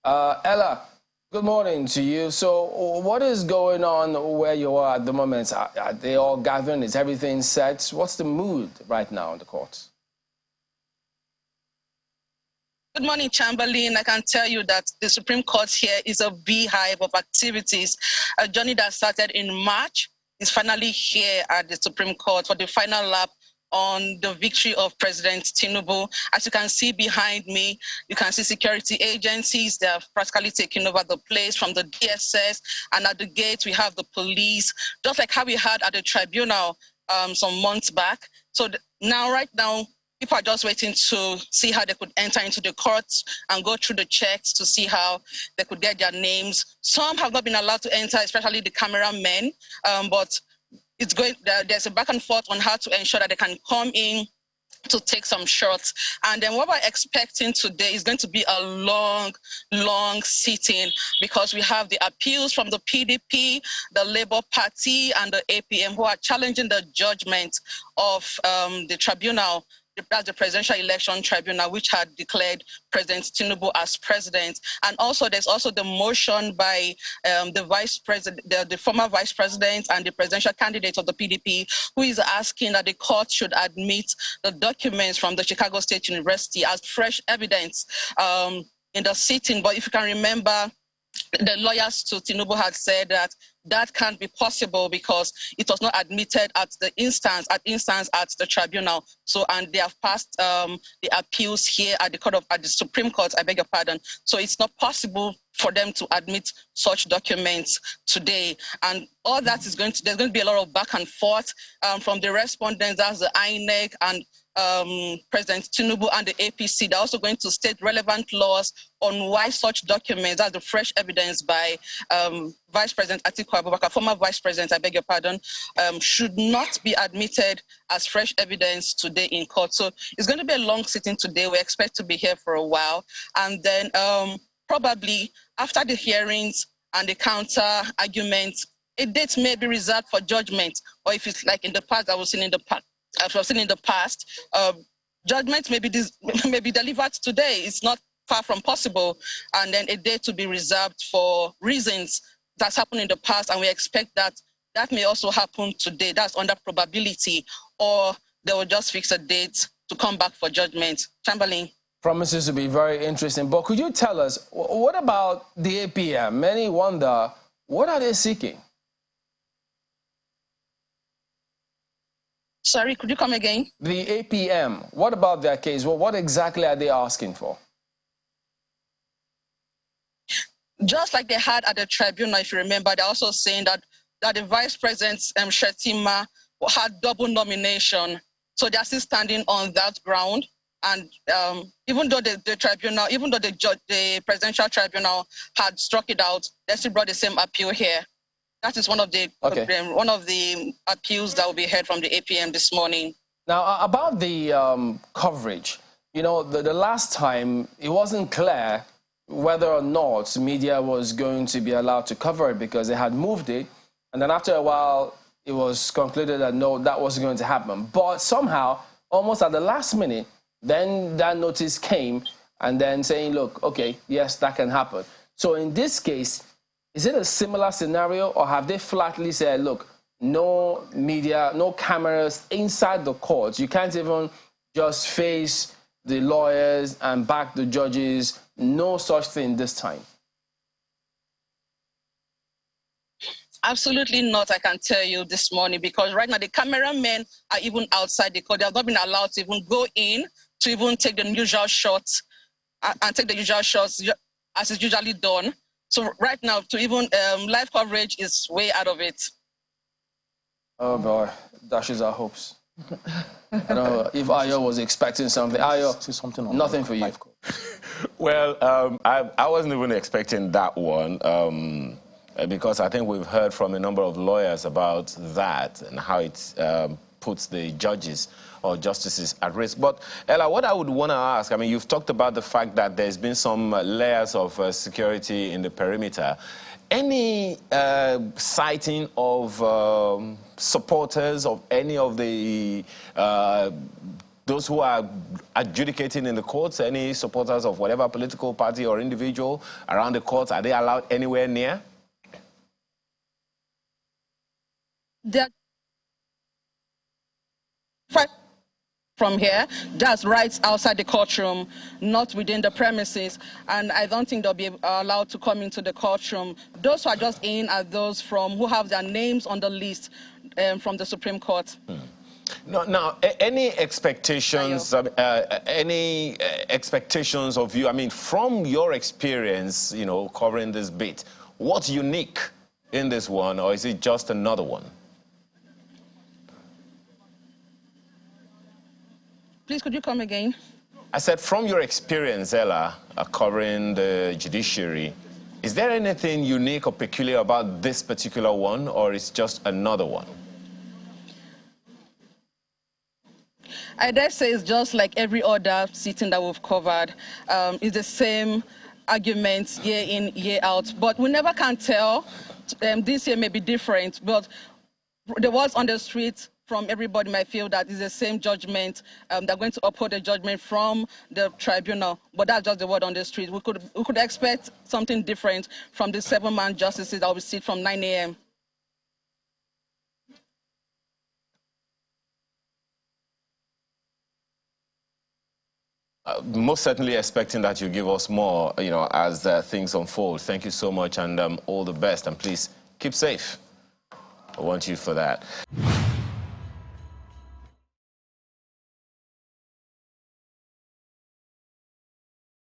Ella, good morning to you. So what is going on where you are at the moment? Are they all gathering? Is everything set? What's the mood right now in the courts? Good morning, Chamberlain. I can tell you that the Supreme Court here is a beehive of activities. A journey that started in March is finally here at the Supreme Court for the final lap on the victory of President Tinubu. As you can see behind me, you can see security agencies. They have practically taken over the place from the DSS, and at the gate we have the police, just like how we had at the tribunal some months back. So right now, people are just waiting to see how they could enter into the courts and go through the checks to see how they could get their names. Some have not been allowed to enter, especially the cameramen, but there's a back and forth on how to ensure that they can come in to take some shots. And then what we're expecting today is going to be a long sitting, because we have the appeals from the PDP, the Labour Party, and the APM, who are challenging the judgment of the tribunal. That's the Presidential Election Tribunal, which had declared President Tinubu as president. And also, there's also the motion by the vice president, the former vice president and the presidential candidate of the PDP, who is asking that the court should admit the documents from the Chicago State University as fresh evidence in the sitting. But if you can remember, the lawyers to Tinubu had said that that can't be possible because it was not admitted at the instance at the tribunal. So, and they have passed the appeals here at the Supreme Court, I beg your pardon. So it's not possible for them to admit such documents today. And all that is there's going to be a lot of back and forth from the respondents, as the INEC and President Tinubu and the APC. They're also going to state relevant laws on why such documents, as the fresh evidence by Vice President Atiku Abubakar, former Vice President, I beg your pardon, should not be admitted as fresh evidence today in court. So it's going to be a long sitting today. We expect to be here for a while. And then probably after the hearings and the counter arguments, a date may be reserved for judgment, or if it's like in the past, I've seen in the past, judgment may be delivered today. It's not far from possible, and then a date to be reserved for reasons that's happened in the past, and we expect that may also happen today. That's under probability, or they will just fix a date to come back for judgment. Chamberlain. Promises to be very interesting, but could you tell us, what about the APM? Many wonder, what are they seeking? Sorry, could you come again? The APM, what about their case? Well, what exactly are they asking for? Just like they had at the tribunal, if you remember, they're also saying that the Vice President Shetima had double nomination. So they're still standing on that ground. And even though the Presidential Tribunal had struck it out, they still brought the same appeal here. That is one of the appeals that will be heard from the APM this morning. Now, about the coverage, you know, the last time it wasn't clear whether or not media was going to be allowed to cover it because they had moved it. And then after a while, it was concluded that no, that wasn't going to happen. But somehow, almost at the last minute, then that notice came and then saying, look, okay, yes, that can happen. So in this case, is it a similar scenario, or have they flatly said, look, no media, no cameras inside the court? You can't even just face the lawyers and back the judges. No such thing this time. Absolutely not, I can tell you this morning, because right now the cameramen are even outside the court. They have not been allowed to even go in to even take the usual shots and take the usual shots as is usually done. So right now, to even live coverage is way out of it. Oh boy, dashes our hopes. I don't know if Ayo was expecting something. Ayo, nothing for you. Well, I wasn't even expecting that one because I think we've heard from a number of lawyers about that and how it puts the judges or justices at risk. But Ella, what I would want to ask, I mean, you've talked about the fact that there's been some layers of security in the perimeter. Any sighting of supporters of any of the those who are adjudicating in the courts, any supporters of whatever political party or individual around the courts, are they allowed anywhere near? They're from here, that's right outside the courtroom, not within the premises, and I don't think they'll be allowed to come into the courtroom. Those who are just in are those who have their names on the list from the Supreme Court. Now, any expectations? Any expectations of you? I mean, from your experience, you know, covering this bit, what's unique in this one, or is it just another one? Please, could you come again? I said, from your experience, Ella, covering the judiciary, is there anything unique or peculiar about this particular one, or is it just another one? I dare say it's just like every other sitting that we've covered. It's the same arguments year in, year out, but we never can tell. This year may be different, but the words on the street from everybody might feel that it's the same judgment. They're going to uphold the judgment from the tribunal, but that's just the word on the street. We could expect something different from the 7-man justices that will sit from 9 a.m. Most certainly expecting that you give us more, you know, as things unfold. Thank you so much, and all the best. And please keep safe. I want you for that.